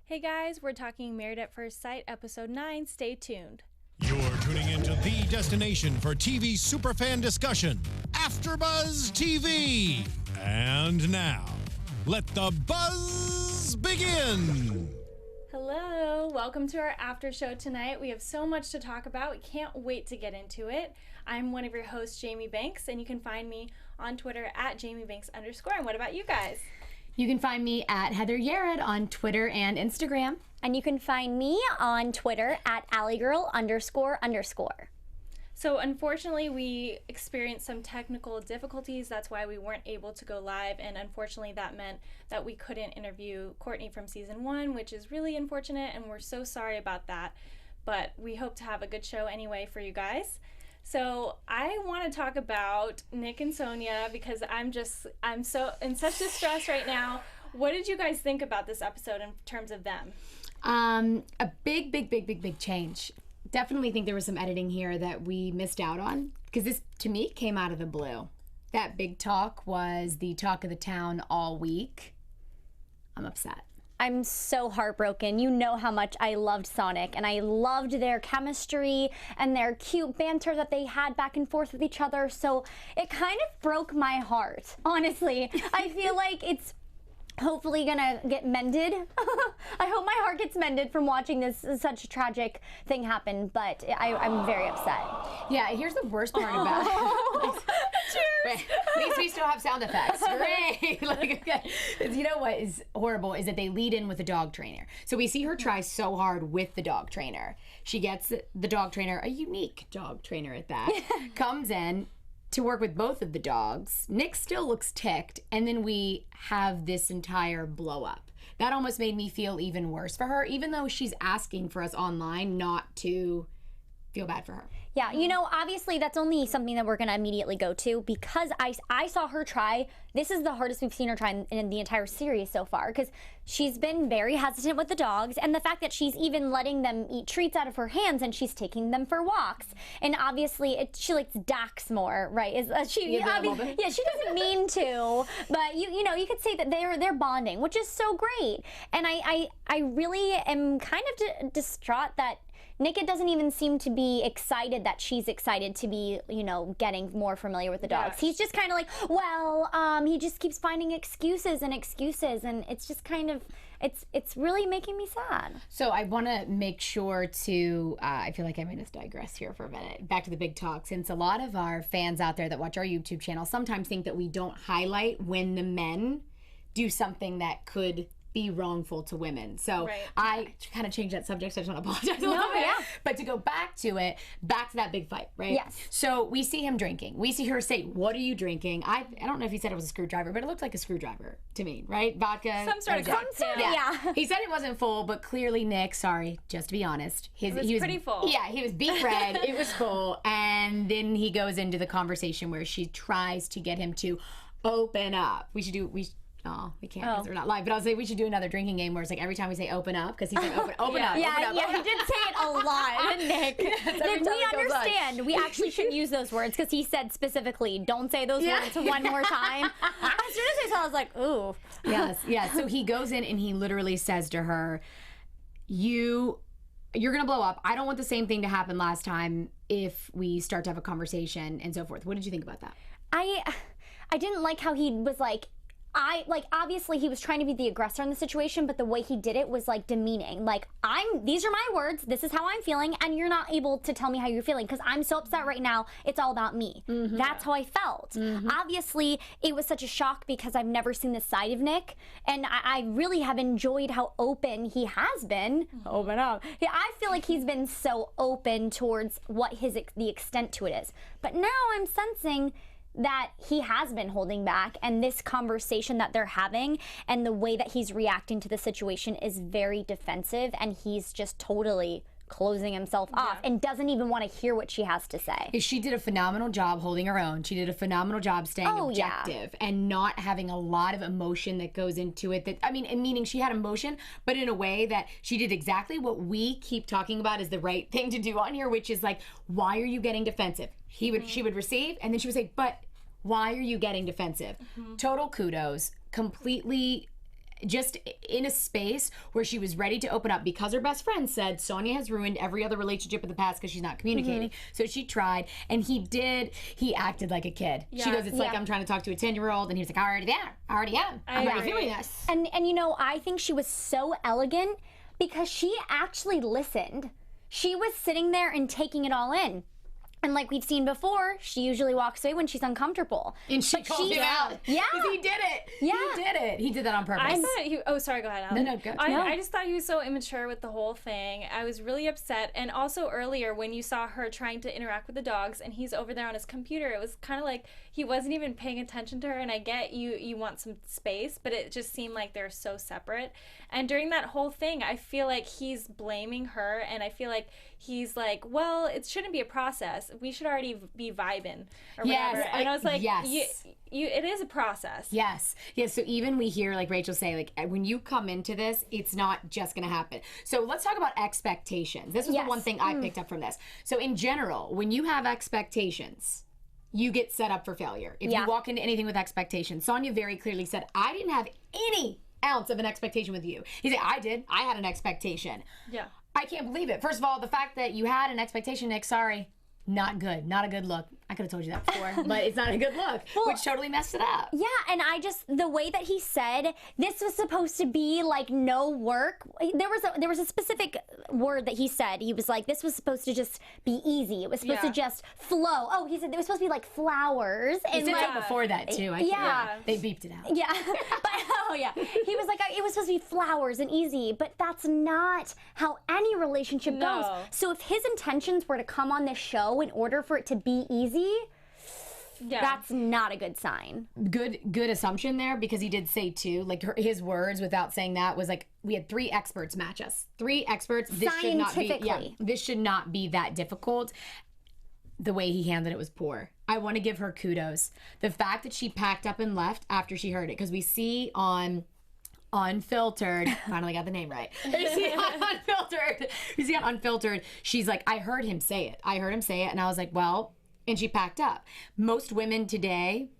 Hey guys, we're talking Married at First Sight, episode 9. Stay tuned. You're tuning into the destination for TV superfan discussion, AFTERBUZZ TV. And now, let the buzz begin. Hello, welcome to our after show tonight. We have so much to talk about. We can't wait to get into it. I'm one of your hosts, Jamie Banks, and you can find me on Twitter at JamieBanks_. And what about you guys? You can find me at Heather Yerrid on Twitter and Instagram. And you can find me on Twitter at AllieGirl__. So unfortunately, we experienced some technical difficulties. That's why we weren't able to go live. And unfortunately, that meant that we couldn't interview Courtney from season 1, which is really unfortunate. And we're so sorry about that. But we hope to have a good show anyway for you guys. So I want to talk about Nick and Sonia because I'm so in such distress right now. What did you guys think about this episode in terms of them? A big change. Definitely think there was some editing here that we missed out on because this, to me, came out of the blue. That big talk was the talk of the town all week. I'm upset. I'm so heartbroken. You know how much I loved Sonic, and I loved their chemistry and their cute banter that they had back and forth with each other. So it kind of broke my heart, honestly. I feel like it's hopefully gonna get mended. I hope my heart gets mended from watching this such a tragic thing happen, but I'm very upset. Yeah, here's the worst part about it. Cheers! At least we still have sound effects. Great! You know what is horrible is that they lead in with a dog trainer. So we see her try so hard with the dog trainer. She gets the dog trainer, a unique dog trainer at that, comes in to work with both of the dogs. Nick still looks ticked, and then we have this entire blow up. That almost made me feel even worse for her, even though she's asking for us online not to feel bad for her. Yeah, you know, obviously that's only something that we're going to immediately go to because I saw her try. This is the hardest we've seen her try in the entire series so far because she's been very hesitant with the dogs, and the fact that she's even letting them eat treats out of her hands and she's taking them for walks. And obviously she likes Dax more, right? Yeah, she doesn't mean to, but you know, you could say that they're bonding, which is so great. And I really am kind of distraught that Nick doesn't even seem to be excited that she's excited to be, you know, getting more familiar with the dogs. Yes. He's just kind of like, well, he just keeps finding excuses, and it's just kind of, it's really making me sad. So I want to make sure to, I feel like I'm going to digress here for a minute, back to the big talk, since a lot of our fans out there that watch our YouTube channel sometimes think that we don't highlight when the men do something that could be wrongful to women. So I kind of changed that subject, so I just want to apologize a little bit. Yeah. But to go back to that big fight, right? Yes. So we see him drinking. We see her say, "What are you drinking?" I don't know if he said it was a screwdriver, but it looked like a screwdriver to me, right? Vodka. Some sort of cocktail. Yeah. He said it wasn't full, but clearly Nick, sorry, just to be honest, he was pretty full. Yeah, he was beet red. It was full. And then he goes into the conversation where she tries to get him to open up. We can't because we're not live. But I'll say we should do another drinking game where it's like every time we say open up, because he's like open up, Yeah, he did say it a lot, Nick. Nick, we understand. We actually shouldn't use those words because he said specifically, don't say those words one more time. As soon as I saw it, I was like, ooh. Yes. So he goes in and he literally says to her, you're going to blow up. I don't want the same thing to happen last time if we start to have a conversation and so forth. What did you think about that? I didn't like how he was like, obviously he was trying to be the aggressor in the situation, but the way he did it was like demeaning. Like, these are my words, this is how I'm feeling, and you're not able to tell me how you're feeling because I'm so upset right now, it's all about me. That's how I felt. Obviously, it was such a shock because I've never seen this side of Nick, and I really have enjoyed how open he has been. Open up. Yeah, I feel like he's been so open towards what the extent to it is. But now I'm sensing that he has been holding back, and this conversation that they're having and the way that he's reacting to the situation is very defensive, and he's just totally closing himself off and doesn't even want to hear what she has to say. She did a phenomenal job holding her own. She did a phenomenal job staying objective and not having a lot of emotion that goes into it. Meaning she had emotion, but in a way that she did exactly what we keep talking about is the right thing to do on here, which is like, why are you getting defensive? She would receive, and then she would say, but why are you getting defensive? Total kudos. Completely just in a space where she was ready to open up because her best friend said Sonia has ruined every other relationship in the past because she's not communicating. So she tried, and he acted like a kid. She goes, it's like I'm trying to talk to a 10-year-old, and he was like, I already am. I'm already feeling this. And you know, I think she was so elegant because she actually listened. She was sitting there and taking it all in. And like we've seen before, she usually walks away when she's uncomfortable. And she called him out. Yeah. Because he did it. Yeah. He did it. He did that on purpose. I thought he. Oh, sorry. Go ahead, Alan. No, go. I just thought he was so immature with the whole thing. I was really upset. And also earlier when you saw her trying to interact with the dogs, and he's over there on his computer, it was kind of like he wasn't even paying attention to her. And I get you want some space, but it just seemed like they're so separate. And during that whole thing, I feel like he's blaming her, and I feel like he's like, well, it shouldn't be a process. We should already be vibing or whatever. And I was like, it is a process. Yes. So even we hear like Rachel say, like when you come into this, it's not just going to happen. So let's talk about expectations. This was the one thing I picked up from this. So in general, when you have expectations, you get set up for failure. If you walk into anything with expectations, Sonia very clearly said, I didn't have any ounce of an expectation with you. He said, I did. I had an expectation. Yeah. I can't believe it. First of all, the fact that you had an expectation, Nick, sorry, not good. Not a good look. I could have told you that before, but it's not a good look, which totally messed it up. Yeah, and the way that he said this was supposed to be like no work. There was a specific word that he said. He was like, this was supposed to just be easy. It was supposed to just flow. Oh, he said it was supposed to be like flowers. He said that before that too. They beeped it out. Yeah, but he was like, it was supposed to be flowers and easy, but that's not how any relationship goes. So if his intentions were to come on this show in order for it to be easy, that's not a good sign. Good assumption there, because he did say too, like his words without saying that was like, we had 3 experts match us. 3 experts. This should not be. This should not be that difficult. The way he handled it was poor. I want to give her kudos. The fact that she packed up and left after she heard it, because we see on Unfiltered, finally got the name right. You see on Unfiltered, she's like, I heard him say it, and I was like, well, and she packed up. Most women today,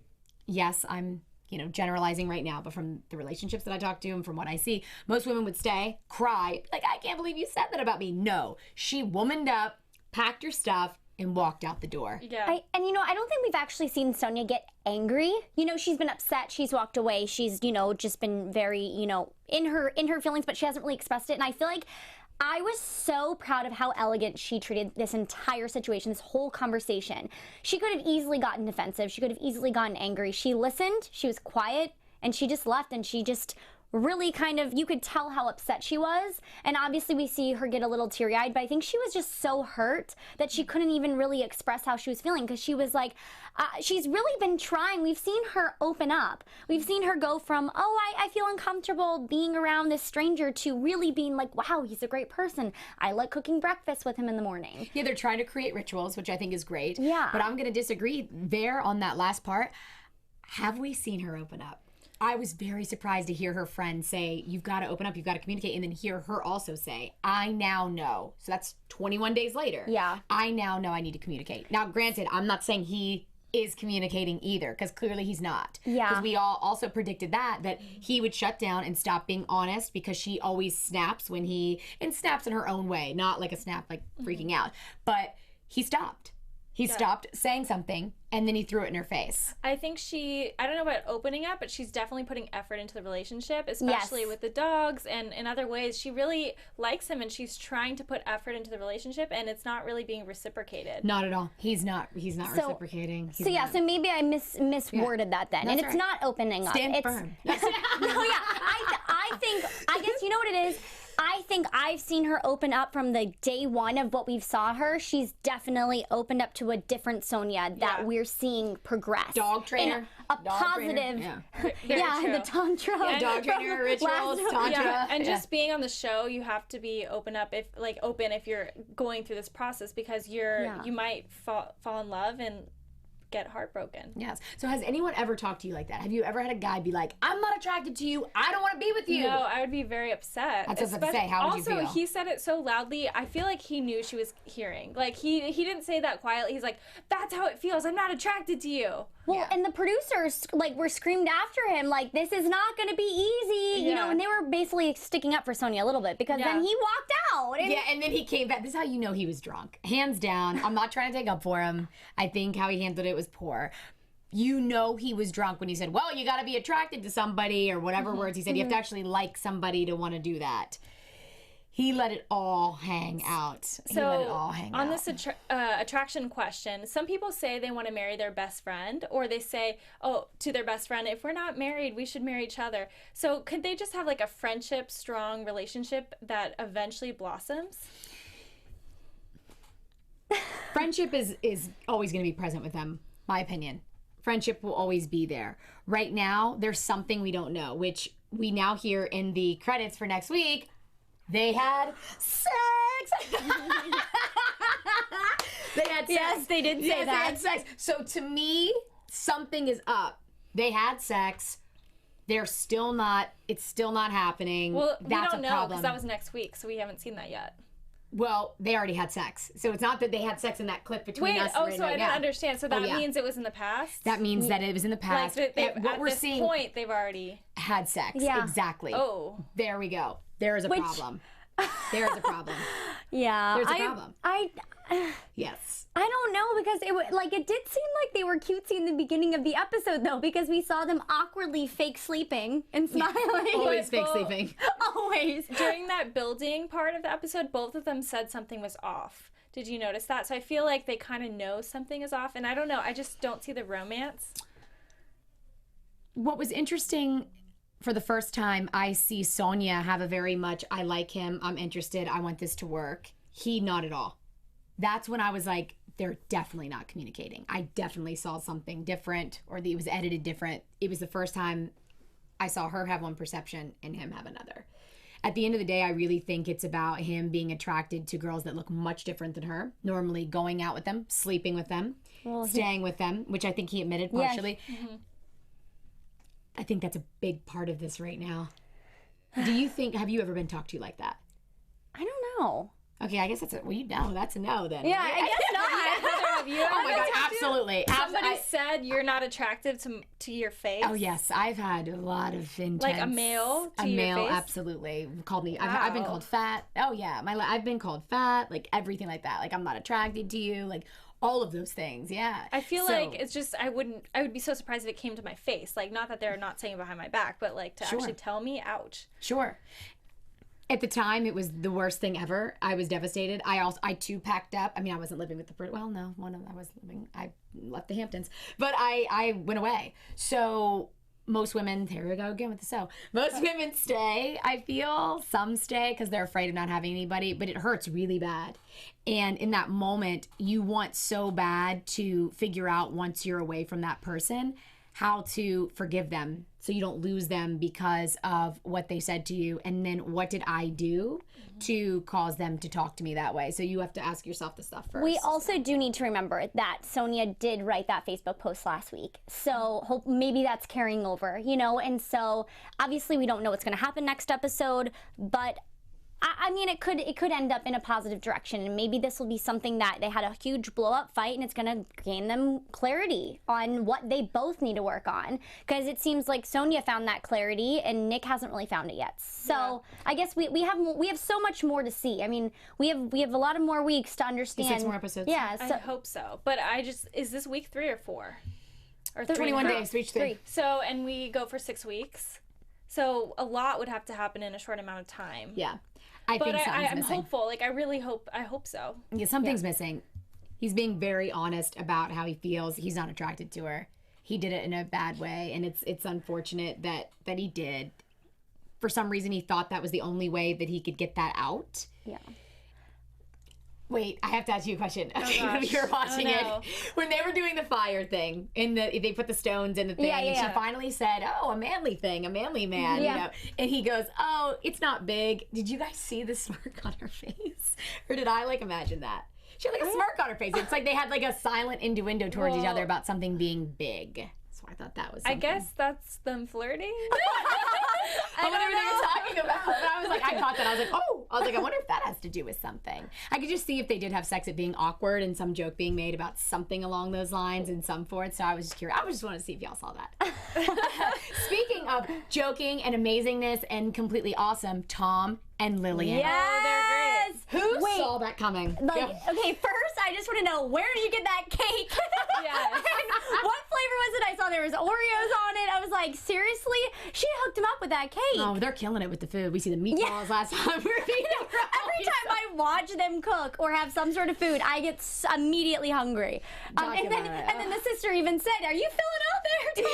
yes, I'm generalizing right now, but from the relationships that I talk to and from what I see, most women would stay, cry, like, I can't believe you said that about me. No, she womaned up, packed her stuff, and walked out the door. Yeah. I don't think we've actually seen Sonia get angry. She's been upset. She's walked away. She's, just been very, in her feelings, but she hasn't really expressed it. And I feel like I was so proud of how elegant she treated this entire situation, this whole conversation. She could have easily gotten defensive. She could have easily gotten angry. She listened. She was quiet, and she just left, and she just really kind of, you could tell how upset she was. And obviously we see her get a little teary-eyed, but I think she was just so hurt that she couldn't even really express how she was feeling, because she was like, she's really been trying. We've seen her open up. We've seen her go from, I feel uncomfortable being around this stranger, to really being like, wow, he's a great person. I like cooking breakfast with him in the morning. Yeah, they're trying to create rituals, which I think is great. Yeah. But I'm going to disagree there on that last part. Have we seen her open up? I was very surprised to hear her friend say, you've got to open up, you've got to communicate, and then hear her also say, I now know. So that's 21 days later. Yeah. I now know I need to communicate. Now, granted, I'm not saying he is communicating either, because clearly he's not. Yeah. Because we all also predicted that he would shut down and stop being honest, because she always snaps and snaps in her own way, not like a snap, like freaking out. But he stopped. He stopped saying something, and then he threw it in her face. I think I don't know about opening up, but she's definitely putting effort into the relationship, especially with the dogs and in other ways. She really likes him, and she's trying to put effort into the relationship, and it's not really being reciprocated. Not at all. He's not reciprocating. So maybe I misworded that then. That's and it's right. not opening up. Stand firm. I guess you know what it is? I think I've seen her open up from the day one of what we've saw her. She's definitely opened up to a different Sonia that we're seeing progress. Dog trainer. Positive. The tantra. Yeah, dog trainer, rituals, tantra. Yeah. And just being on the show, you have to be open if you're going through this process, because you might fall in love, and get heartbroken. Yes. So has anyone ever talked to you like that? Have you ever had a guy be like, I'm not attracted to you. I don't want to be with you. No, I would be very upset. That's what I was about to say. How would you feel? Also, he said it so loudly. I feel like he knew she was hearing. Like, he didn't say that quietly. He's like, that's how it feels. I'm not attracted to you. Well, and the producers, like, were screamed after him, like, this is not going to be easy, you know, and they were basically sticking up for Sonia a little bit, because then he walked out. And and then he came back. This is how you know he was drunk. Hands down. I'm not trying to take up for him. I think how he handled it was poor. You know he was drunk when he said, well, you got to be attracted to somebody, or whatever words he said. You have to actually like somebody to want to do that. He let it all hang out. On this attraction question, some people say they want to marry their best friend, or they say, to their best friend, if we're not married, we should marry each other. So could they just have like a friendship, strong relationship that eventually blossoms? Friendship is always going to be present with them, my opinion. Friendship will always be there. Right now, there's something we don't know, which we now hear in the credits for next week. They had sex. They had sex. Yes, they did say that. They had sex. So to me, something is up. They had sex. It's still not happening. Well, That's we don't a know, problem. because that was next week, so we haven't seen that yet. Well, they already had sex. So it's not that they had sex in that clip between us so right I now. didn't understand. So that means it was in the past? That means that it was in the past. Like, what we're this seeing point, they've already had sex. Yeah. Exactly. Oh. There we go. There is a problem. There is a problem. Yeah. There's a problem. Yes. I don't know, because it did seem like they were cutesy in the beginning of the episode, though, because we saw them awkwardly fake sleeping and smiling. Always fake sleeping. Always. During that building part of the episode, both of them said something was off. Did you notice that? So I feel like they kind of know something is off, and I don't know. I just don't see the romance. What was interesting, for the first time, I see Sonia have a very much, I like him, I'm interested, I want this to work. He not at all. That's when I was like, they're definitely not communicating. I definitely saw something different, or it was edited different. It was the first time I saw her have one perception and him have another. At the end of the day, I really think it's about him being attracted to girls that look much different than her, normally going out with them, sleeping with them, staying with them, which I think he admitted partially. Yeah. Mm-hmm. I think that's a big part of this right now. Do you think, have you ever been talked to like that? I don't know. Okay, I guess that's that's a no then. Yeah, I guess not. Have you Oh my God, absolutely. Somebody said you're not attractive to your face. Oh yes, I've had a lot of intense. Like a male to your face? Absolutely called me. I've been called fat. Oh yeah, I've been called fat. Like everything like that. Like I'm not attracted to you. Like all of those things. Yeah. I feel like it's just I would be so surprised if it came to my face. Like, not that they're not saying behind my back, but like to actually tell me. Ouch. Sure. At the time, it was the worst thing ever. I was devastated. I too packed up. I mean, I wasn't living with I left the Hamptons, but I went away. So most women, here we go again with the most women stay, I feel. Some stay because they're afraid of not having anybody, but it hurts really bad. And in that moment, you want so bad to figure out, once you're away from that person, how to forgive them so you don't lose them because of what they said to you. And then what did I do to cause them to talk to me that way? So you have to ask yourself the stuff first. We also do need to remember that Sonia did write that Facebook post last week. So maybe that's carrying over, and so obviously we don't know what's going to happen next episode, but I mean, it could end up in a positive direction, and maybe this will be something that they had a huge blow-up fight, and it's going to gain them clarity on what they both need to work on, because it seems like Sonia found that clarity, and Nick hasn't really found it yet. So I guess we have so much more to see. I mean, we have a lot of more weeks to understand. 6 more episodes. Yeah, I hope so. But is this week 3 or 4? Or 21 days, reach 3. So, and we go for 6 weeks. So a lot would have to happen in a short amount of time. Yeah. I'm hopeful. Like, I hope so. Yeah, something's missing. He's being very honest about how he feels. He's not attracted to her. He did it in a bad way, and it's unfortunate that he did. For some reason, he thought that was the only way that he could get that out. Yeah. Wait, I have to ask you a question. Okay, you were watching it. When they were doing the fire thing, they put the stones in the thing, and she finally said, a manly thing, a manly man, And he goes, it's not big. Did you guys see the smirk on her face? Or did I, imagine that? She had like a smirk on her face. It's like they had like a silent innuendo towards each other about something being big. So I thought that was something. I guess that's them flirting. I wonder what they were talking about. But I was like, I caught that. I was like, oh. I was like, I wonder if that has to do with something. I could just see if they did have sex, it being awkward and some joke being made about something along those lines and some forth. So I was just curious. I just wanted to see if y'all saw that. Speaking of joking and amazingness and completely awesome, Tom and Lillian. Yes! Who saw that coming? Like, okay, first I just want to know, where did you get that cake? Yes. What flavor was it? I saw there was Oreos on it. I was like, seriously? She hooked him up with that cake. Oh, they're killing it with the food. We see the meatballs last time. Every time I watch them cook or have some sort of food, I get immediately hungry. And then the sister even said, "Are you filling out there, Tom?"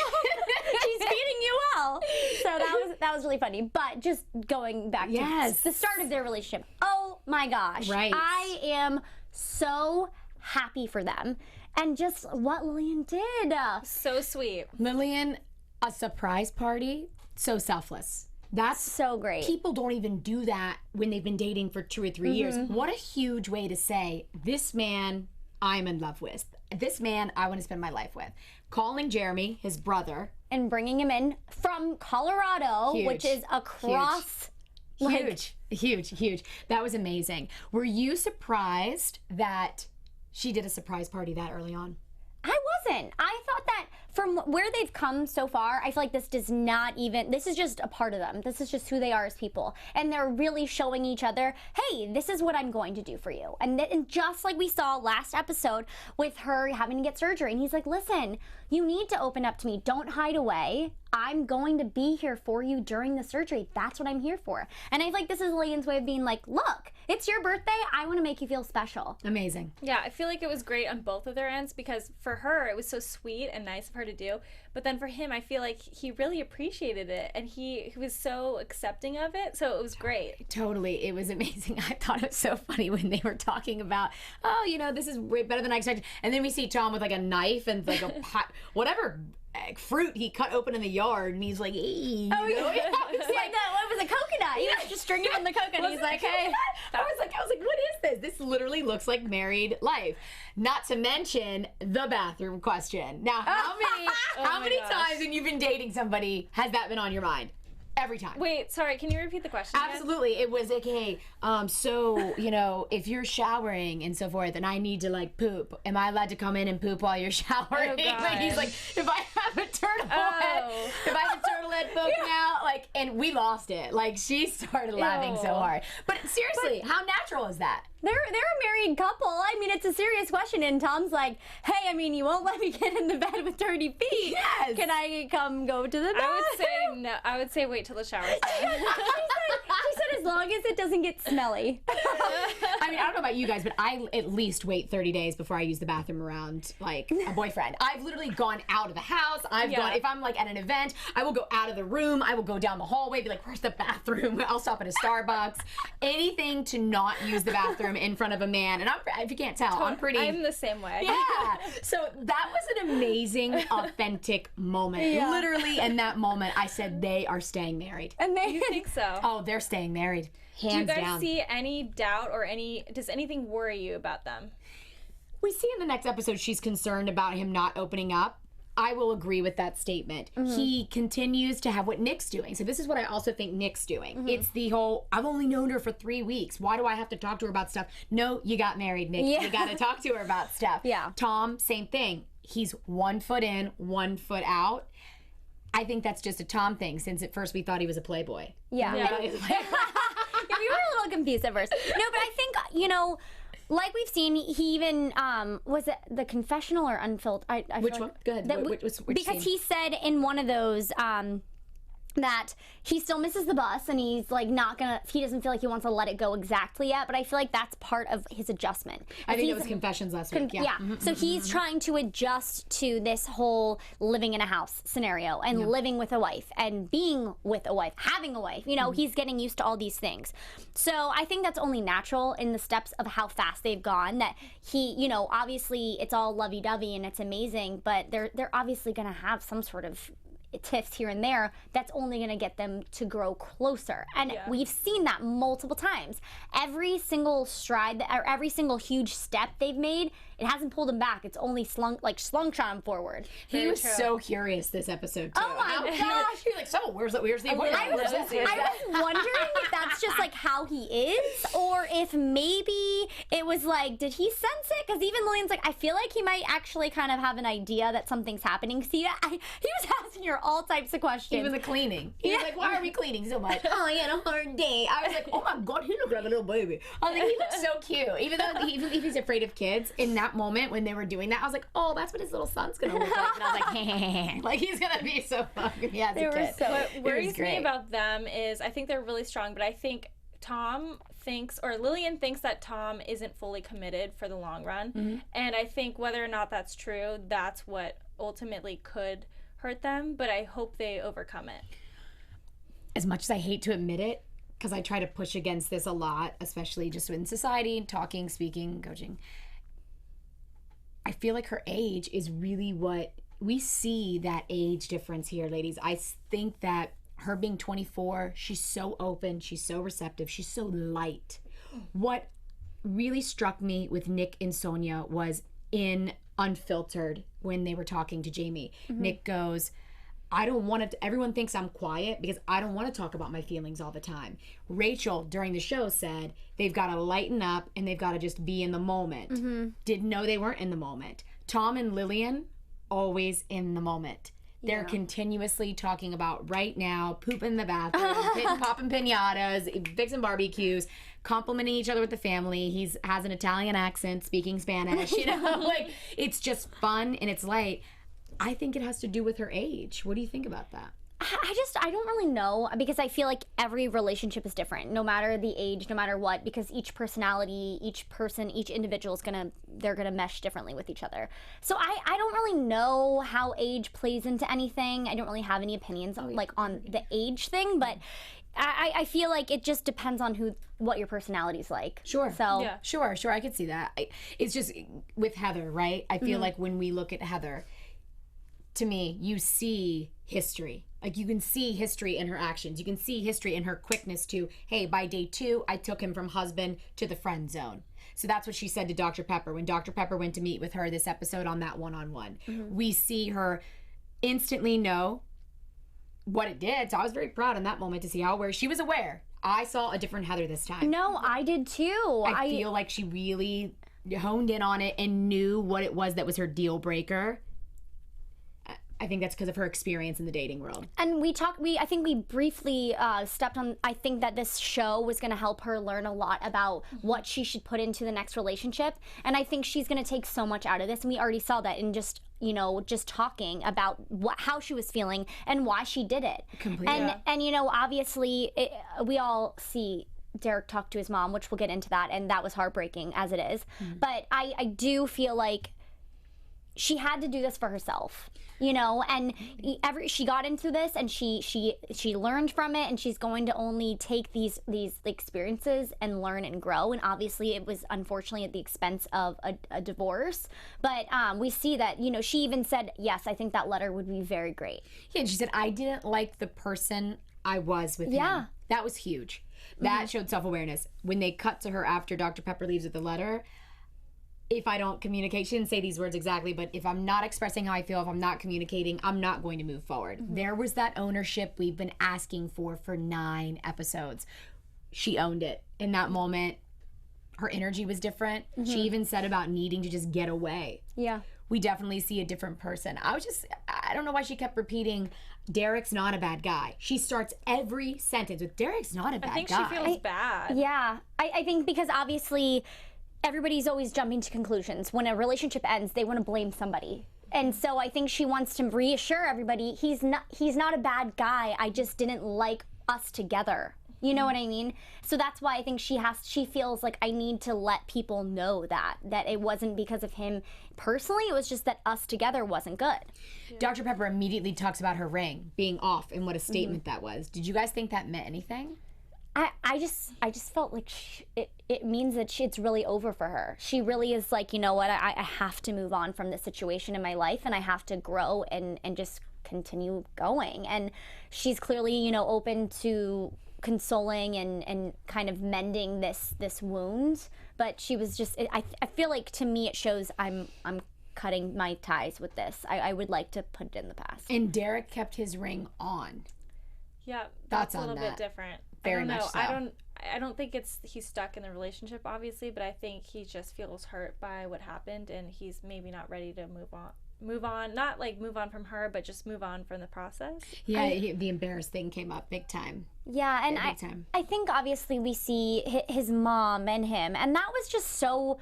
She's feeding you well. So that was really funny. But just going back to the start of their relationship. Oh my gosh. Right. I am so happy for them. And just what Lillian did. So sweet. Lillian, a surprise party, so selfless. That's so great. People don't even do that when they've been dating for 2 or 3 years. What a huge way to say, this man I'm in love with. This man I want to spend my life with. Calling Jeremy, his brother. And bringing him in from Colorado, which is across. Huge. That was amazing. Were you surprised that she did a surprise party that early on? I wasn't. I thought that from where they've come so far, I feel like this does not even, this is just a part of them. This is just who they are as people. And they're really showing each other, hey, this is what I'm going to do for you. And just like we saw last episode with her having to get surgery. And he's like, listen, you need to open up to me. Don't hide away. I'm going to be here for you during the surgery. That's what I'm here for. And I feel like this is Lillian's way of being like, look, it's your birthday. I want to make you feel special. Amazing. Yeah, I feel like it was great on both of their ends because for her, it was so sweet and nice of her to do. But then for him, I feel like he really appreciated it and he was so accepting of it. So it was great. Totally. It was amazing. I thought it was so funny when they were talking about, oh, you know, this is way better than I expected. And then we see Tom with like a knife and like a pot, whatever fruit he cut open in the yard, and he's like, "Hey." Oh yeah, it was a coconut. He was just drinking from the coconut. He's like, "Hey." I was like, "What is this? This literally looks like married life." Not to mention the bathroom question. Now, how many times when you've been dating somebody has that been on your mind? Every time. Wait, sorry, can you repeat the question again? Absolutely. It was like, hey, so, you know, if you're showering and so forth and I need to like poop, am I allowed to come in and poop while you're showering? Like, he's like, if I have a turtle head poking out, like, and we lost it. Like, she started laughing so hard. But seriously, how natural is that? They're a married couple. I mean, it's a serious question. And Tom's like, hey, I mean, you won't let me get in the bed with dirty feet. Yes. Can I come go to the bathroom? I would say no. I would say wait till the shower's done. She said as long as it doesn't get smelly. I mean, I don't know about you guys, but I at least wait 30 days before I use the bathroom around, like, a boyfriend. I've literally gone out of the house. I've gone, if I'm, like, at an event, I will go out of the room. I will go down the hallway, be like, where's the bathroom? I'll stop at a Starbucks. Anything to not use the bathroom in front of a man. And if you can't tell, I'm pretty... I'm the same way. Yeah. So that was an amazing, authentic moment. Yeah. Literally, in that moment, I said, they are staying married. And You think so? Oh, they're staying married. Hands Do you guys down. see any doubt or does anything worry you about them? We see in the next episode she's concerned about him not opening up. I will agree with that statement. He continues to have what Nick's doing. So this is what I also think Nick's doing. It's the whole, I've only known her for 3 weeks. Why do I have to talk to her about stuff? No, you got married, Nick. Yeah. You got to talk to her about stuff. Yeah. Tom, same thing. He's 1 foot in, 1 foot out. I think that's just a Tom thing, since at first we thought he was a playboy. Yeah. Yeah. We were a little confused at first. No, but I think, you know, like we've seen, he even, was it the confessional or unfiltered? Which one? Go ahead. Which because scene? he said in one of those, that he still misses the bus and he's like he doesn't feel like he wants to let it go exactly yet, but I feel like that's part of his adjustment. I think it was confessions last week. Yeah. So he's trying to adjust to this whole living in a house scenario and living with a wife and being with a wife, having a wife. You know, he's getting used to all these things. So I think that's only natural in the steps of how fast they've gone, that he, you know, obviously it's all lovey-dovey and it's amazing, but they're obviously going to have some sort of tiffs here and there, that's only going to get them to grow closer. And we've seen that multiple times. Every single stride or every single huge step they've made, it hasn't pulled him back. It's only slungshot him forward. He was so curious this episode too. Oh my gosh! You're like, so where's the I was wondering if that's just like how he is, or if maybe it was like, did he sense it? Because even Lillian's like, I feel like he might actually kind of have an idea that something's happening. See, he was asking her all types of questions. Even the cleaning. He was like, why are we cleaning so much? Oh, he had a hard day. I was like, oh my God, he looked like a little baby. I was like, he looks so cute. Even if he's afraid of kids, in that moment when they were doing that, I was like, oh, that's what his little son's gonna look like. And I was like, hey, like he's gonna be so fucking What worries me about them is I think they're really strong, but I think Tom thinks, or Lillian thinks, that Tom isn't fully committed for the long run. And I think whether or not that's true, that's what ultimately could hurt them, but I hope they overcome it. As much as I hate to admit it, because I try to push against this a lot, especially just in society, talking, speaking, coaching, I feel like her age is really what we see, that age difference here, ladies. I think that her being 24, she's so open, she's so receptive, she's so light. What really struck me with Nick and Sonia was in Unfiltered, when they were talking to Jamie. Nick goes, I don't want to, everyone thinks I'm quiet because I don't want to talk about my feelings all the time. Rachel, during the show, said they've got to lighten up and they've got to just be in the moment. Didn't know they weren't in the moment. Tom and Lillian, always in the moment. They're continuously talking about right now, poop in the bathroom, popping pinatas, fixing barbecues, complimenting each other with the family. He has an Italian accent, speaking Spanish, you know, like it's just fun and it's light. I think it has to do with her age. What do you think about that? I don't really know, because I feel like every relationship is different, no matter the age, no matter what, because each personality, each person, each individual is they're gonna mesh differently with each other. So I don't really know how age plays into anything. I don't really have any opinions on the age thing, but I feel like it just depends on what your personality's like. Sure. So yeah. Sure. I could see that. It's just with Heather, right? I feel like when we look at Heather, to me, you see history. Like, you can see history in her actions. You can see history in her quickness to, hey, by day 2, I took him from husband to the friend zone. So that's what she said to Dr. Pepper when Dr. Pepper went to meet with her this episode on that one-on-one. We see her instantly know what it did. So I was very proud in that moment to see where she was aware. I saw a different Heather this time. No, I did too. I feel like she really honed in on it and knew what it was that was her deal breaker. I think that's because of her experience in the dating world. And I think we briefly stepped on, I think that this show was going to help her learn a lot about what she should put into the next relationship. And I think she's going to take so much out of this. And we already saw that in just talking about how she was feeling and why she did it. Completely. And obviously, we all see Derek talk to his mom, which we'll get into that. And that was heartbreaking, as it is. But I do feel like she had to do this for herself, and she got into this and she learned from it, and she's going to only take these experiences and learn and grow. And obviously it was unfortunately at the expense of a divorce, but we see that, she even said, yes, I think that letter would be very great. Yeah, and she said, I didn't like the person I was with him. That was huge. That showed self-awareness. When they cut to her after Dr. Pepper leaves with the letter, if I don't communicate, she didn't say these words exactly, but if I'm not expressing how I feel, if I'm not communicating, I'm not going to move forward. There was that ownership we've been asking for 9 episodes. She owned it. In that moment, her energy was different. She even said about needing to just get away. Yeah. We definitely see a different person. I don't know why she kept repeating, Derek's not a bad guy. She starts every sentence with, Derek's not a bad guy. I think she feels bad. Yeah. I think because obviously everybody's always jumping to conclusions. When a relationship ends, they want to blame somebody. And so I think she wants to reassure everybody, he's not a bad guy. I just didn't like us together. You know what I mean? So that's why I think she feels like, I need to let people know that it wasn't because of him personally, it was just that us together wasn't good. Yeah. Dr. Pepper immediately talks about her ring being off and what a statement that was. Did you guys think that meant anything? I just felt like it means that it's really over for her. She really is like, you know what, I have to move on from this situation in my life, and I have to grow and just continue going. And she's clearly, you know, open to consoling and kind of mending this wound. But she was just, I feel like to me it shows I'm cutting my ties with this. I would like to put it in the past. And Derek kept his ring on. Yeah, Thoughts that's a on little that? bit different. Very I don't know. much so. I don't think he's stuck in the relationship, obviously, but I think he just feels hurt by what happened, and he's maybe not ready to move on, not like move on from her, but just move on from the process. Yeah, the embarrassed thing came up big time. Yeah, and I think obviously we see his mom and him, and that was just so,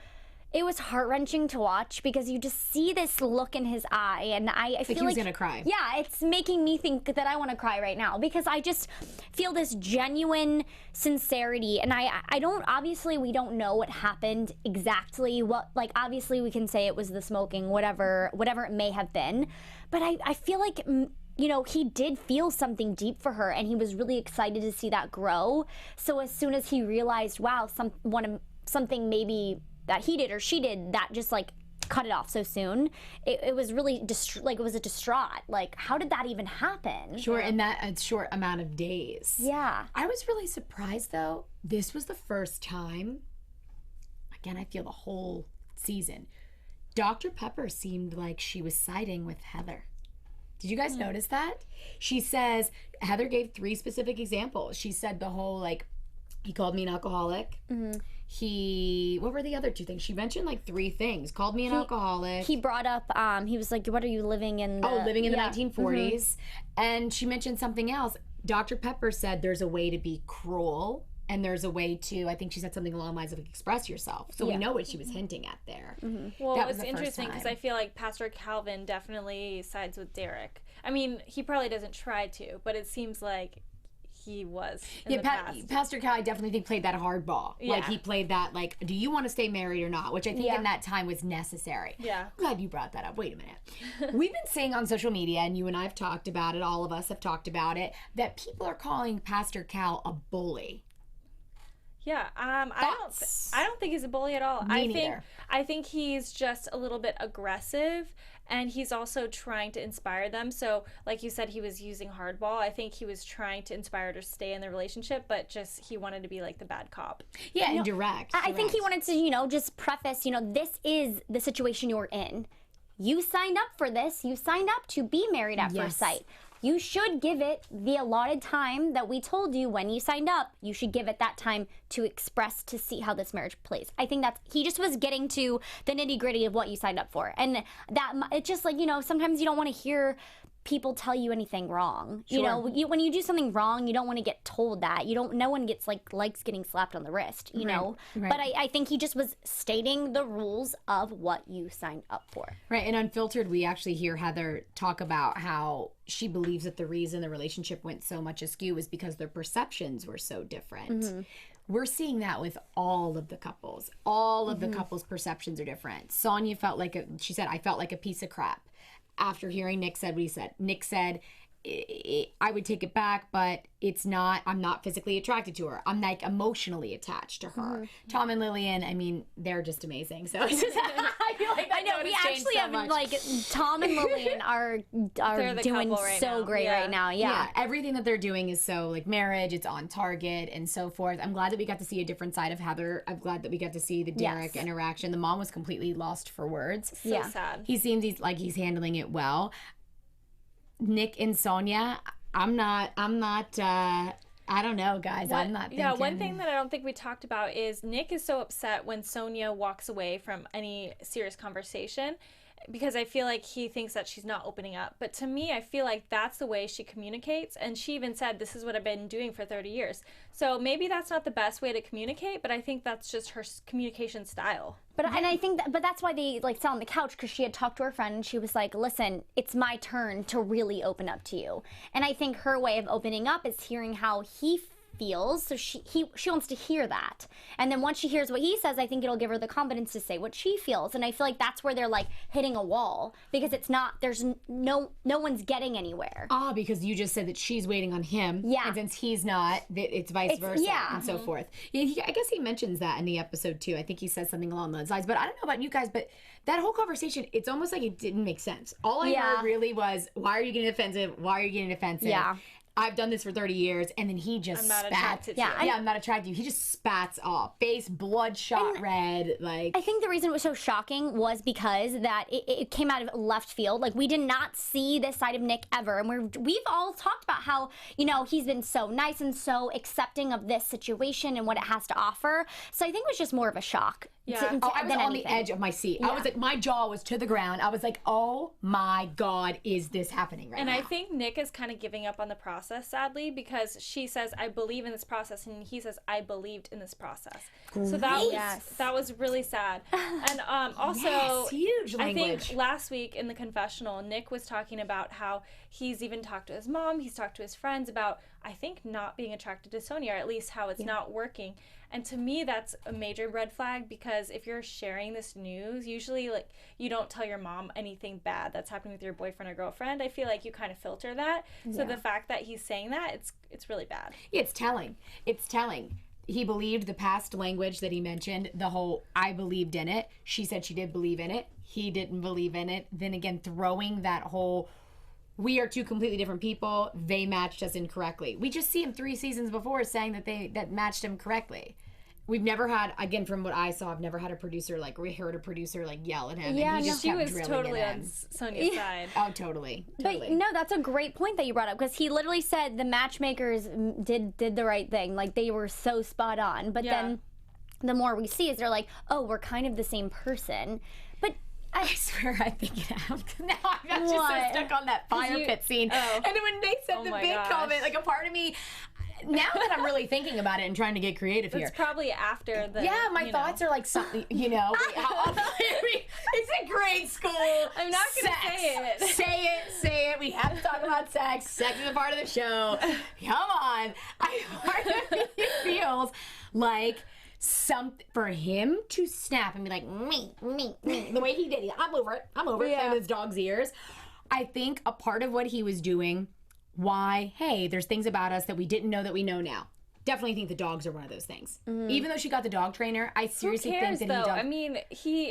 it was heart-wrenching to watch because you just see this look in his eye, and I feel he was gonna cry. Yeah, it's making me think that I want to cry right now because I just feel this genuine sincerity, and I don't, obviously we don't know what happened exactly, what, like, obviously we can say it was the smoking, whatever it may have been, but I feel like, you know, he did feel something deep for her, and he was really excited to see that grow. So as soon as he realized, wow, something maybe that he did or she did that just like cut it off so soon, it was really it was a distraught. Like, how did that even happen? Sure, in that short amount of days. Yeah. I was really surprised though. This was the first time, again, I feel the whole season, Dr. Pepper seemed like she was siding with Heather. Did you guys notice that? She says, Heather gave 3 specific examples. She said the whole, like, he called me an alcoholic. Mm-hmm. What were the other 2 things? She mentioned like 3 things. Called me an alcoholic. He brought up, he was like, what are you living in the... living in the 1940s. Mm-hmm. And she mentioned something else. Dr. Pepper said there's a way to be cruel and there's a way to, I think she said something along the lines of like, express yourself. So we know what she was hinting at there. Mm-hmm. Well, it's interesting because I feel like Pastor Calvin definitely sides with Derek. I mean, he probably doesn't try to, but it seems like he was in the past. Pastor Cal, I definitely think played that hardball. Yeah. Like he played that, like, do you want to stay married or not? Which I think in that time was necessary. Yeah. I'm glad you brought that up. Wait a minute. We've been saying on social media, and you and I have talked about it, all of us have talked about it, that people are calling Pastor Cal a bully. Yeah, I don't think he's a bully at all. Neither. I think he's just a little bit aggressive, and he's also trying to inspire them. So, like you said, he was using hardball. I think he was trying to inspire her to stay in the relationship, but just he wanted to be like the bad cop. Yeah, and direct. I think he wanted to, just preface, this is the situation you're in. You signed up for this. You signed up to be married at first sight. You should give it the allotted time that we told you when you signed up. You should give it that time to express, to see how this marriage plays. I think he just was getting to the nitty gritty of what you signed up for. And that, it's just like, sometimes you don't want to hear people tell you anything wrong. Sure. When you do something wrong, you don't want to get told that. No one gets likes getting slapped on the wrist, know? Right. But I think he just was stating the rules of what you signed up for. Right, and Unfiltered, we actually hear Heather talk about how she believes that the reason the relationship went so much askew was because their perceptions were so different. Mm-hmm. We're seeing that with all of the couples. All of the couples' perceptions are different. Sonia felt like she said, I felt like a piece of crap. After hearing Nick said what he said. Nick said, I would take it back, but I'm not physically attracted to her. I'm like emotionally attached to her. Mm-hmm. Tom and Lillian, I mean, they're just amazing. So it's just, I feel like I know we actually have much. Tom and Lillian are doing right so now. great right now. Yeah, everything that they're doing is so marriage. It's on target and so forth. I'm glad that we got to see a different side of Heather. I'm glad that we got to see the Derek interaction. The mom was completely lost for words. So sad. He seems he's handling it well. Nick and Sonia, I'm not, I don't know, guys. I'm not thinking. Yeah, one thing that I don't think we talked about is Nick is so upset when Sonia walks away from any serious conversation because I feel like he thinks that she's not opening up. But to me, I feel like that's the way she communicates. And she even said, this is what I've been doing for 30 years. So maybe that's not the best way to communicate, but I think that's just her communication style. But I think but that's why they sat on the couch, because she had talked to her friend and she was like, listen, it's my turn to really open up to you. And I think her way of opening up is hearing how he feels. So she wants to hear that. And then once she hears what he says, I think it'll give her the confidence to say what she feels. And I feel like that's where they're like hitting a wall, because it's not, there's no one's getting anywhere. Because you just said that she's waiting on him. Yeah. And since he's not, it's vice versa. Yeah. And so forth. Yeah, I guess he mentions that in the episode too. I think he says something along those lines. But I don't know about you guys, but that whole conversation, it's almost like it didn't make sense. All I heard really was, why are you getting defensive? Why are you getting defensive? Yeah. I've done this for 30 years, and then he just I'm not spats. attracted to you. I'm not attracted to you. He just spats off. Face bloodshot red. Like, I think the reason it was so shocking was because that it came out of left field. Like, we did not see this side of Nick ever. And we've all talked about how, you know, he's been so nice and so accepting of this situation and what it has to offer. So I think it was just more of a shock. Yeah. I was on the edge of my seat. I was like, my jaw was to the ground. I was like, oh my God, is this happening right now? And I think Nick is kind of giving up on the process, sadly, because she says, I believe in this process, and he says, I believed in this process. Great. So that was really sad. And also, huge I language. think last week in the confessional, Nick was talking about how he's even talked to his mom, he's talked to his friends about, I think, not being attracted to Sonia, or at least how it's not working. And to me, that's a major red flag, because if you're sharing this news, usually, like, you don't tell your mom anything bad that's happening with your boyfriend or girlfriend. I feel like you kind of filter that. So the fact that he's saying that, it's really bad. Yeah, it's telling. It's telling. He believed the past language that he mentioned, the whole I believed in it. She said she did believe in it. He didn't believe in it. Then again, throwing that whole, we are two completely different people, they matched us incorrectly. We just see him 3 seasons before saying that matched him correctly. We've never had, again, from what I saw, I've never had a producer, like, we heard a producer, like, yell at him. Yeah, and he just She kept was drilling totally it on in. Sonia's side. Oh, totally. But no, that's a great point that you brought up, because he literally said the matchmakers did the right thing. Like, they were so spot on. But then the more we see is they're like, oh, we're kind of the same person. But I swear I think it out. Now I'm just so stuck on that fire pit scene. And when they said the big comment, like, a part of me, now that I'm really thinking about it and trying to get creative here. It's probably after the. Yeah, my thoughts are like something, you know. It's a grade school. I'm not going to say it. Say it. We have to talk about sex. Sex is a part of the show. Come on. Part of me feels like something for him to snap and be like, me, the way he did it. I'm over it. Playing with his dog's ears. I think a part of what he was doing, why, hey, there's things about us that we didn't know that we know now. Definitely think the dogs are one of those things. Even though she got the dog trainer, I seriously think that though? I mean,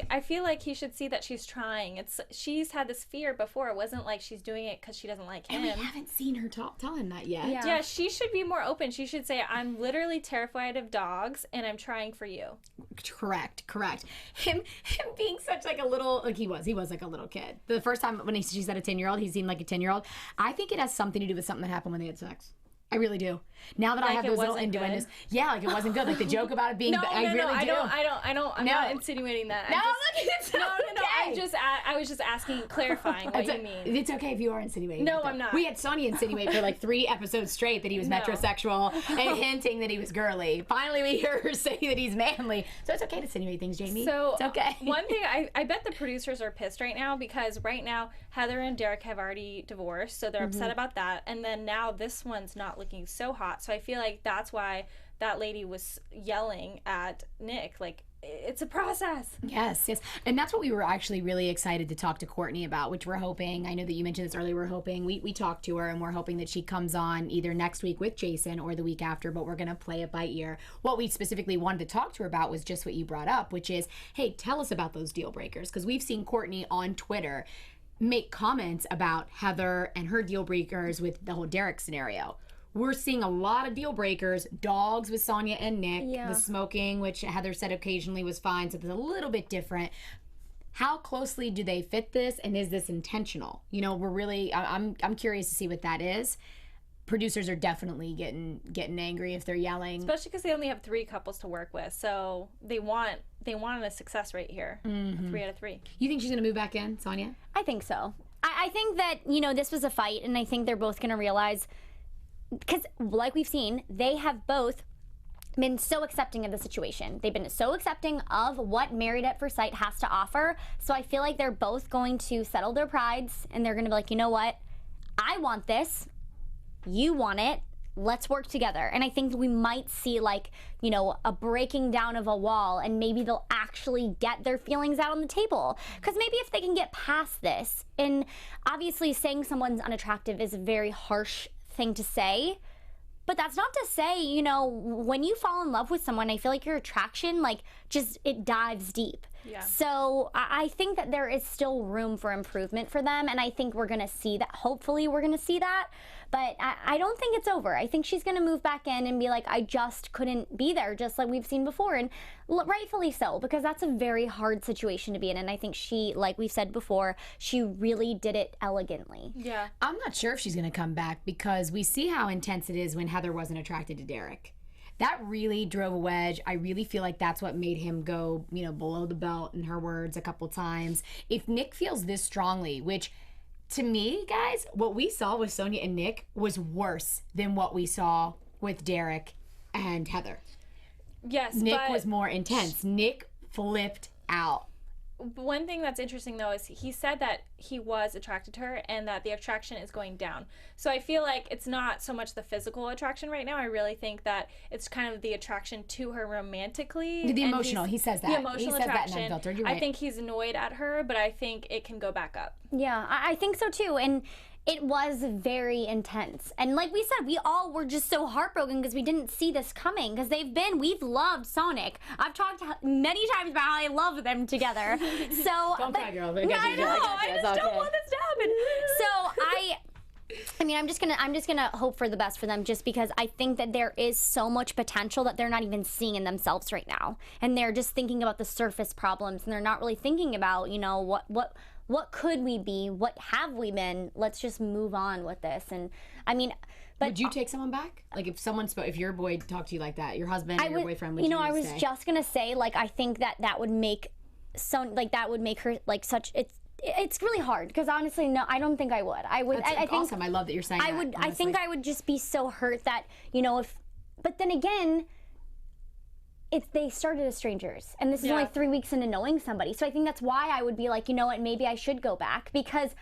I feel like he should see that she's trying. She's had this fear before. It wasn't like she's doing it because she doesn't like him. And we haven't seen her tell him that yet. Yeah, she should be more open. She should say, I'm literally terrified of dogs and I'm trying for you. Correct. Him being such like a little, like he was like a little kid. The first time when she said a 10-year-old, he seemed like a 10-year-old. I think it has something to do with something that happened when they had sex. I really do. Now that I have those little innuendos, like it wasn't good. Like the joke about it being, I really do. I'm not insinuating that. I was just asking, clarifying what you mean. It's okay if you are insinuating. No, I'm not. We had Sonia insinuate for like 3 episodes straight that he was metrosexual and hinting that he was girly. Finally, we hear her say that he's manly. So it's okay to insinuate things, Jamie. So it's okay. One thing, I bet the producers are pissed right now, because right now Heather and Derek have already divorced, so they're upset about that. And then now this one's not looking so hot. So I feel like that's why that lady was yelling at Nick. Like, it's a process. Yes. And that's what we were actually really excited to talk to Courtney about, which we're hoping, I know that you mentioned this earlier, we're hoping, we talked to her and we're hoping that she comes on either next week with Jason or the week after, but we're going to play it by ear. What we specifically wanted to talk to her about was just what you brought up, which is, hey, tell us about those deal breakers. Because we've seen Courtney on Twitter make comments about Heather and her deal breakers with the whole Derek scenario. We're seeing a lot of deal breakers, dogs with Sonia and Nick, the smoking, which Heather said occasionally was fine, so it's a little bit different. How closely do they fit this, and is this intentional? You know, we're really, I'm curious to see what that is. Producers are definitely getting angry if they're yelling. Especially because they only have 3 couples to work with, so they want a success rate here, 3 out of 3. You think she's going to move back in, Sonia? I think so. I think that, you know, this was a fight, and I think they're both going to realize, because like we've seen, they have both been so accepting of the situation. They've been so accepting of what Married at First Sight has to offer. So I feel like they're both going to settle their prides, and they're going to be like, you know what? I want this. You want it. let's work together. And I think we might see like, you know, a breaking down of a wall, and maybe they'll actually get their feelings out on the table. Because maybe if they can get past this, and obviously saying someone's unattractive is a very harsh thing to say, but that's not to say, you know, when you fall in love with someone, I feel like your attraction, like, just, it dives deep. Yeah. So I think that there is still room for improvement for them, and I think we're going to see that. Hopefully we're going to see that, but I don't think it's over. I think she's going to move back in and be like, I just couldn't be there, just like we've seen before, and rightfully so, because that's a very hard situation to be in, and I think she, like we've said before, she really did it elegantly. Yeah. I'm not sure if she's going to come back, because we see how intense it is when Heather wasn't attracted to Derek. That really drove a wedge. I really feel like that's what made him go, you know, below the belt, in her words, a couple times. If Nick feels this strongly, which to me, guys, what we saw with Sonia and Nick was worse than what we saw with Derek and Heather. Yes, Nick but was more intense. Nick flipped out. one thing that's interesting though is he said that he was attracted to her and that the attraction is going down. So I feel like it's not so much the physical attraction right now. I really think that it's kind of the attraction to her romantically. The emotional, he says that. The emotional he says attraction. that in Unfiltered. You're right. I think he's annoyed at her, but I think it can go back up. Yeah, I think so too. And it was very intense. And like we said, we all were just so heartbroken because we didn't see this coming. Because we've loved Sonic. I've talked many times about how I love them together. So Don't cry, girl. I I know. I just don't want this to happen. So I mean, I'm just gonna hope for the best for them, just because I think that there is so much potential that they're not even seeing in themselves right now, and they're just thinking about the surface problems, and they're not really thinking about, you know, what could we be, what have we been. Let's just move on with this. And I mean, but would you take someone back? Like if someone spoke, if your boy talked to you like that, your husband or your boyfriend, would you I was stay? just gonna say, like, I think that would make that would make her like such. It's really hard because honestly, no, I don't think I would. I would. That's I think awesome. I love that you're saying that. I think I would just be so hurt that, you know, but then again, if they started as strangers, and this is only 3 weeks into knowing somebody, so I think that's why I would be like, you know what, maybe I should go back, because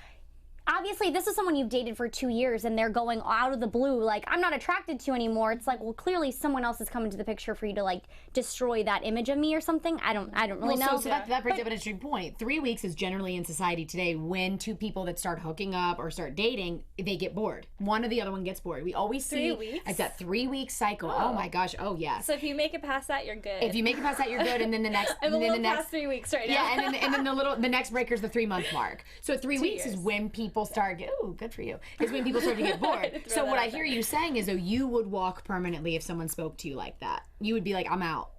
obviously this is someone you've dated for 2 years and they're going out of the blue like, I'm not attracted to you anymore. It's like, well, clearly someone else has come into the picture for you to like destroy that image of me or something. I don't really know. So that brings up an interesting point. 3 weeks is generally in society today when two people that start hooking up or start dating, they get bored. One or the other one gets bored. We always see 3 weeks? it's that 3 week cycle. Oh my gosh. Oh yeah. So if you make it past that, you're good. If you make it past that, you're good, and then the next, I'm and a then little the next, past 3 weeks right now. yeah, and then the next breaker's the 3 month mark. So at 3 weeks years. is when people start. Ooh, good for you. Is when people start to get bored. So what I hear you saying is, though, you would walk permanently if someone spoke to you like that. You would be like, I'm out.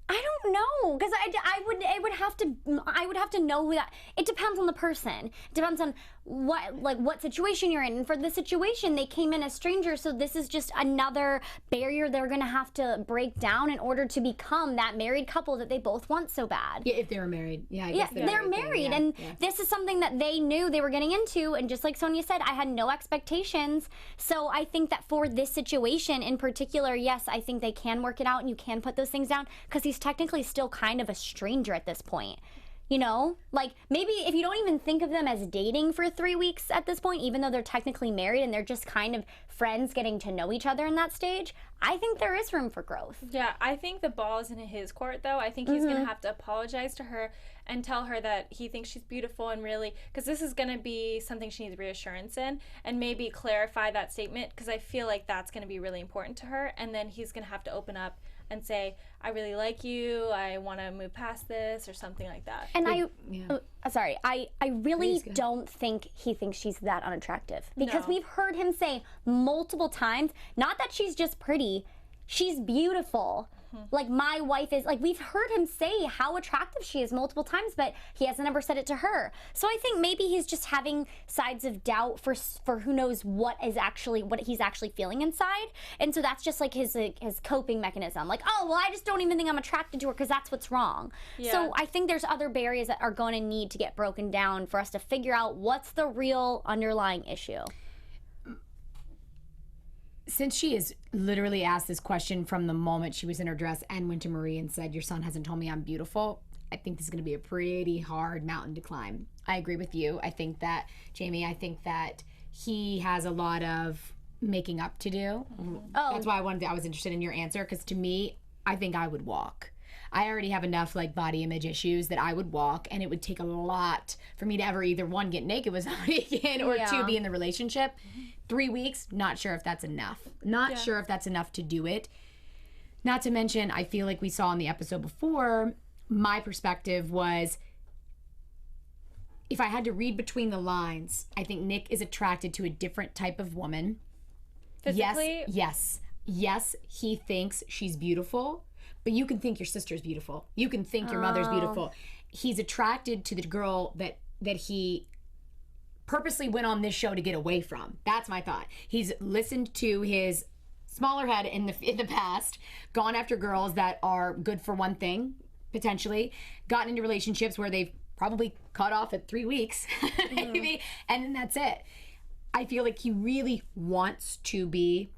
I don't know, because I would have to know who that. It depends on the person. It depends on what situation you're in. And for the situation, they came in as strangers, so this is just another barrier they're gonna have to break down in order to become that married couple that they both want so bad. Yeah, if they were married. Yeah, I guess they're married, and this is something that they knew they were getting into. And just like Sonia said, I had no expectations. So I think that for this situation in particular, yes, I think they can work it out, and you can put those things down, because he's technically still kind of a stranger at this point. You know, like maybe if you don't even think of them as dating for 3 weeks at this point, even though they're technically married and they're just kind of friends getting to know each other in that stage, I think there is room for growth. Yeah, I think the ball is in his court, though. I think he's going to have to apologize to her and tell her that he thinks she's beautiful, and really, because this is going to be something she needs reassurance in, and maybe clarify that statement, because I feel like that's going to be really important to her. And then he's going to have to open up and say, I really like you, I want to move past this, or something like that. And I really don't think he thinks she's that unattractive, because we've heard him say multiple times, not that she's just pretty, she's beautiful. Like, my wife is, like, we've heard him say how attractive she is multiple times, but he hasn't ever said it to her. So I think maybe he's just having sides of doubt for who knows what he's actually feeling inside. And so that's just like his coping mechanism. Like, oh, well, I just don't even think I'm attracted to her because that's what's wrong. Yeah. So I think there's other barriers that are going to need to get broken down for us to figure out what's the real underlying issue. Since she has literally asked this question from the moment she was in her dress and went to Marie and said, your son hasn't told me I'm beautiful, I think this is going to be a pretty hard mountain to climb. I agree with you. I think that, Jamie, he has a lot of making up to do. Oh. That's why I was interested in your answer, because to me, I think I would walk. I already have enough like body image issues that I would walk, and it would take a lot for me to ever either one, get naked with somebody again, or two, be in the relationship. 3 weeks, not sure if that's enough. Not sure if that's enough to do it. Not to mention, I feel like we saw in the episode before, my perspective was, if I had to read between the lines, I think Nick is attracted to a different type of woman. Physically? Yes, he thinks she's beautiful, but you can think your sister's beautiful. You can think your mother's beautiful. He's attracted to the girl that he purposely went on this show to get away from. That's my thought. He's listened to his smaller head in the past, gone after girls that are good for one thing, potentially, gotten into relationships where they've probably cut off at 3 weeks, maybe, and then that's it. I feel like he really wants to be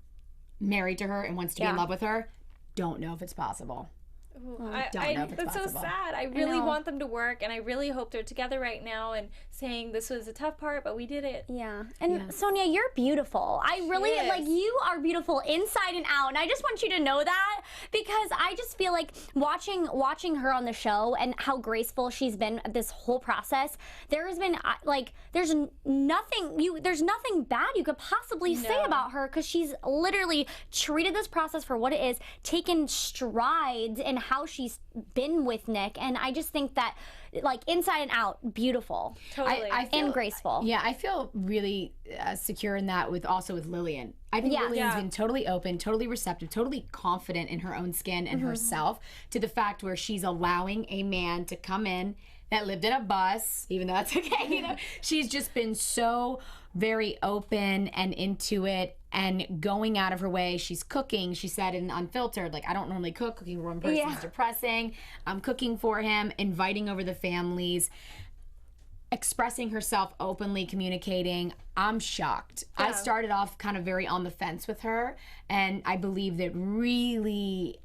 married to her and wants to be in love with her. Don't know if it's possible. Don't know if it's that's possible. so sad. I really want them to work, and I really hope they're together right now and saying this was a tough part, but we did it. Yeah. And Sonia, you're beautiful. I really, is. like, you are beautiful inside and out. And I just want you to know that, because I just feel like watching her on the show and how graceful she's been this whole process, there has been, like, there's nothing bad you could possibly say about her, because she's literally treated this process for what it is, taken strides in how she's been with Nick. And I just think that, like, inside and out, beautiful. Totally. I feel, and graceful. Yeah, I feel really secure in that with Lillian. I think Lillian's been totally open, totally receptive, totally confident in her own skin and herself, to the fact where she's allowing a man to come in that lived in a bus, even though that's okay. You know, she's just been so very open and into it and going out of her way. She's cooking, she said in Unfiltered, like, I don't normally cook. Cooking for one person is depressing. I'm cooking for him, inviting over the families, expressing herself openly, communicating. I'm shocked. I started off kind of very on the fence with her, and I believe that really,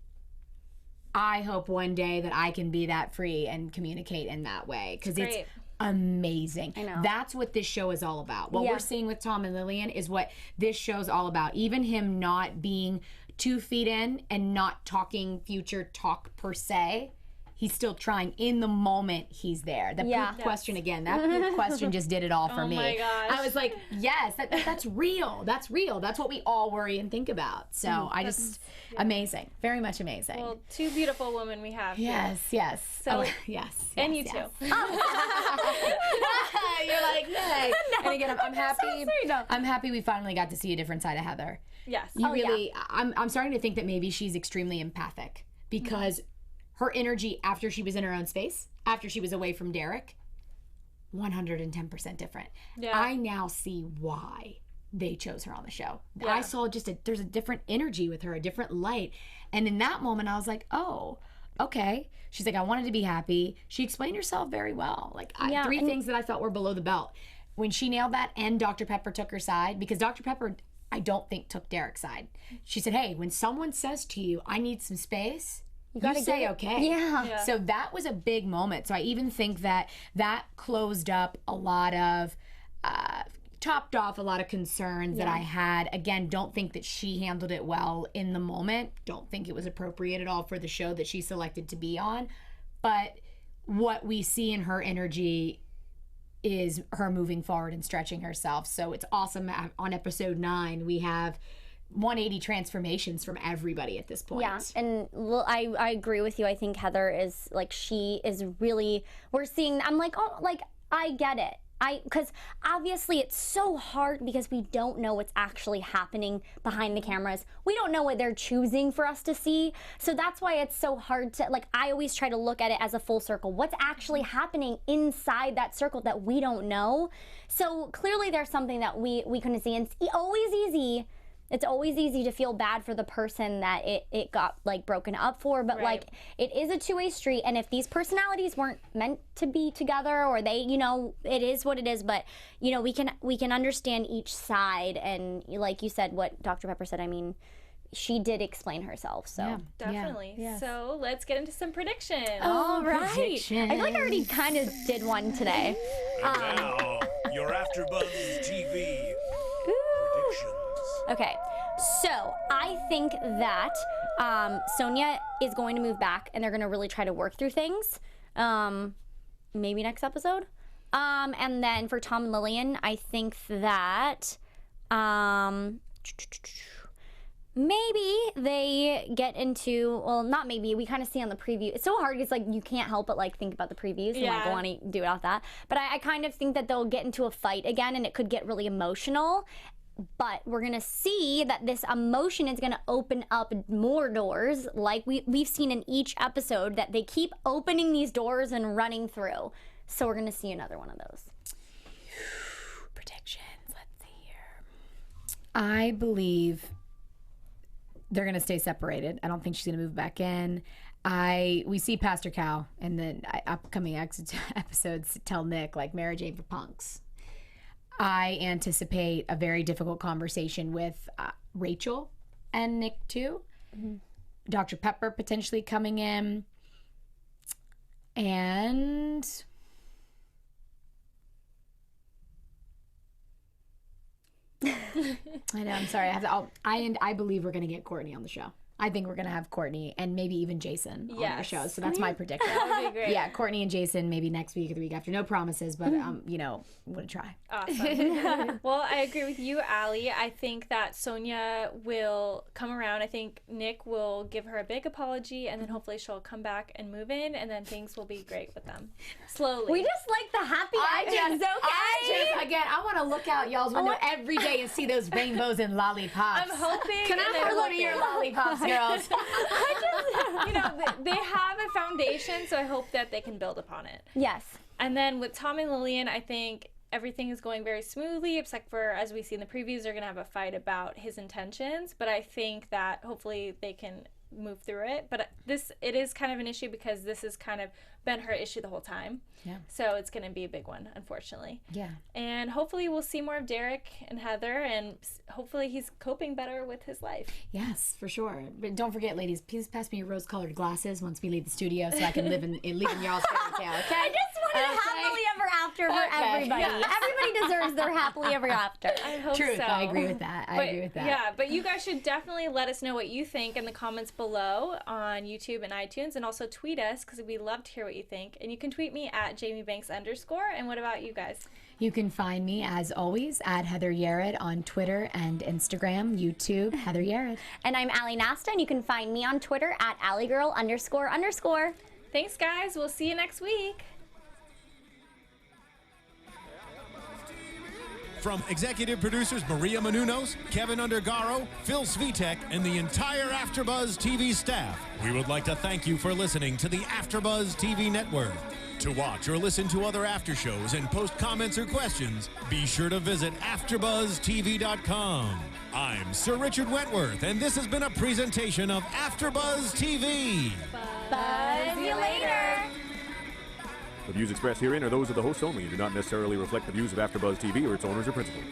I hope one day that I can be that free and communicate in that way, because it's amazing. I know. That's what this show is all about. What we're seeing with Tom and Lillian is what this show's all about. Even him not being 2 feet in and not talking future talk per se, he's still trying in the moment he's there. That poop question again. That poop question just did it all for me. Oh my gosh. I was like, yes, that's real. That's real. That's what we all worry and think about. So I just, amazing. Very much amazing. Well, 2 beautiful women we have. Yes. So, yes. and you too. You're like, hey. And again, I'm happy. I'm happy we finally got to see a different side of Heather. Yes. You really, I'm starting to think that maybe she's extremely empathic, because her energy after she was in her own space, after she was away from Derek, 110% different. Yeah. I now see why they chose her on the show. Yeah. I saw there's a different energy with her, a different light. And in that moment, I was like, oh, okay. She's like, I wanted to be happy. She explained herself very well. Like, 3 things that I thought were below the belt. When she nailed that, and Dr. Pepper took her side, because Dr. Pepper, I don't think, took Derek's side. She said, hey, when someone says to you, I need some space, you say okay. Yeah. So that was a big moment. So I even think that closed up a lot of, topped off a lot of concerns that I had. Again, don't think that she handled it well in the moment. Don't think it was appropriate at all for the show that she selected to be on. But what we see in her energy is her moving forward and stretching herself. So it's awesome. On episode 9, we have 180 transformations from everybody at this point. Yeah, and I agree with you. I think Heather is, like, she is really, we're seeing, I'm like, oh, like, I get it. Because obviously it's so hard, because we don't know what's actually happening behind the cameras. We don't know what they're choosing for us to see. So that's why it's so hard to, like, I always try to look at it as a full circle. What's actually happening inside that circle that we don't know? So clearly there's something that we couldn't see. And it's always easy to feel bad for the person that it got, like, broken up for, but like, it is a two-way street, and if these personalities weren't meant to be together, or they, you know, it is what it is, but, you know, we can understand each side, and like you said, what Dr. Pepper said, I mean, she did explain herself, so. Definitely. Yeah. So let's get into some predictions. All right. Predictions. I feel like I already kind of did one today. Now, your AFTERBUZZ TV Okay, so I think that Sonia is going to move back, and they're going to really try to work through things. Maybe next episode. And then for Tom and Lillian, I think that maybe they get into, well, not maybe, we kind of see on the preview. It's so hard because, like, you can't help but, like, think about the previews and, like, want to do it off that. But I kind of think that they'll get into a fight again, and it could get really emotional. But we're going to see that this emotion is going to open up more doors, like we've seen in each episode, that they keep opening these doors and running through. So we're going to see another one of those. Predictions. Let's see here. I believe they're going to stay separated. I don't think she's going to move back in. We see Pastor Cal in the upcoming episodes tell Nick, like, marriage ain't for punks. I anticipate a very difficult conversation with Rachel and Nick too. Mm-hmm. Dr. Pepper potentially coming in. And I know, I'm sorry. I believe we're going to get Courtney on the show. I think we're going to have Courtney and maybe even Jason on our show. So that's my prediction. That would be great. Yeah, Courtney and Jason maybe next week or the week after. No promises, but, you know, I'm going to try. Awesome. Well, I agree with you, Allie. I think that Sonia will come around. I think Nick will give her a big apology, and then hopefully she'll come back and move in, and then things will be great with them. Slowly. We just like the happy endings, okay? Again, I want to look out y'all's window every day and see those rainbows and lollipops. I'm hoping. Can I have one of your lollipops, girls? You know, they have a foundation, so I hope that they can build upon it. Yes. And then with Tom and Lillian, I think everything is going very smoothly, except for, as we see in the previews, they're going to have a fight about his intentions. But I think that hopefully they can move through it. But it is kind of an issue because this has kind of been her issue the whole time. Yeah. So it's going to be a big one, unfortunately. Yeah. And hopefully we'll see more of Derek and Heather, and hopefully he's coping better with his life. Yes, for sure. But don't forget, ladies, please pass me your rose-colored glasses once we leave the studio so I can live in y'all's fairy tale, okay? I just want a happily ever after for everybody. Yes. Everybody deserves their happily ever after. I hope Truth, so. I agree with that. I agree with that. Yeah, but you guys should definitely let us know what you think in the comments below on YouTube and iTunes, and also tweet us because we'd love to hear what you think. And you can tweet me at JamieBanks_. And what about you guys? You can find me, as always, at Heather Yerrid on Twitter and Instagram, YouTube, Heather Yerrid. And I'm Allie Nasta, and you can find me on Twitter at AllieGirl__. Thanks, guys. We'll see you next week. From executive producers Maria Menounos, Kevin Undergaro, Phil Svitek, and the entire AfterBuzz TV staff, we would like to thank you for listening to the AfterBuzz TV network. To watch or listen to other after shows and post comments or questions, be sure to visit AfterBuzzTV.com. I'm Sir Richard Wentworth, and this has been a presentation of AfterBuzz TV. Buzz you later. The views expressed herein are those of the hosts only and do not necessarily reflect the views of AfterBuzz TV or its owners or principals.